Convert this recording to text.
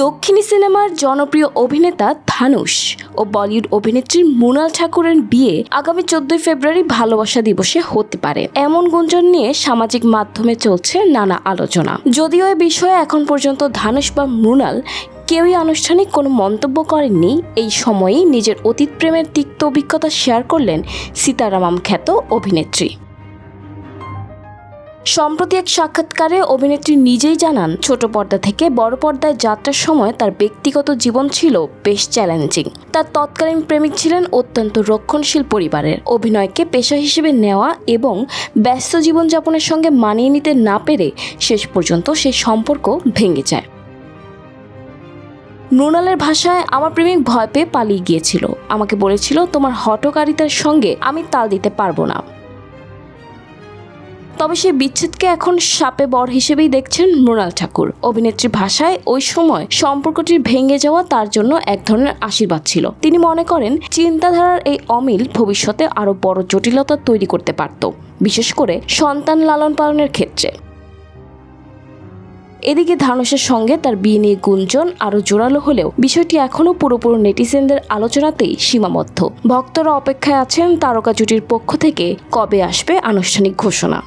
দক্ষিণী সিনেমার জনপ্রিয় অভিনেতা ধানুষ ও বলিউড অভিনেত্রী মৃণাল ঠাকুরের বিয়ে আগামী 14 ফেব্রুয়ারি ভালোবাসা দিবসে হতে পারে এমন গুঞ্জন নিয়ে সামাজিক মাধ্যমে চলছে নানা আলোচনা। যদিও এ বিষয়ে এখন পর্যন্ত ধানুষ বা মৃণাল কেউই আনুষ্ঠানিক কোনো মন্তব্য করেননি। এই সময়েই নিজের অতীত প্রেমের তিক্ত অভিজ্ঞতা শেয়ার করলেন সীতারামম খ্যাত অভিনেত্রী। সম্প্রতি এক সাক্ষাৎকারে অভিনেত্রী নিজেই জানান, ছোট পর্দা থেকে বড় পর্দায় যাত্রার সময় তার ব্যক্তিগত জীবন ছিল বেশ চ্যালেঞ্জিং। তার তৎকালীন প্রেমিক ছিলেন অত্যন্ত রক্ষণশীল পরিবারের। অভিনয়কে পেশা হিসেবে নেওয়া এবং ব্যস্ত জীবনযাপনের সঙ্গে মানিয়ে নিতে না পেরে শেষ পর্যন্ত সেই সম্পর্ক ভেঙে যায়। মৃণালের ভাষায়, আমার প্রেমিক ভয় পেয়ে পালিয়ে গিয়েছিল। আমাকে বলেছিল, তোমার হঠকারিতার সঙ্গে আমি তাল দিতে পারবো না। তবে সেই বিচ্ছেদকে এখন শাপে বর হিসেবেই দেখছেন মৃণাল ঠাকুর। অভিনেত্রীর ভাষায়, ওই সময় সম্পর্কটির ভেঙে যাওয়া তার জন্য এক ধরনের আশীর্বাদ ছিল। তিনি মনে করেন, চিন্তাধারার এই অমিল ভবিষ্যতে আরও বড় জটিলতা তৈরি করতে পারত, বিশেষ করে সন্তান লালন পালনের ক্ষেত্রে। এদিকে ধানুষের সঙ্গে তার বিয়ে নিয়ে গুঞ্জন আরও জোরালো হলেও বিষয়টি এখনও পুরোপুরি নেটিজেনদের আলোচনাতেই সীমাবদ্ধ। ভক্তরা অপেক্ষায় আছেন তারকা জুটির পক্ষ থেকে কবে আসবে আনুষ্ঠানিক ঘোষণা।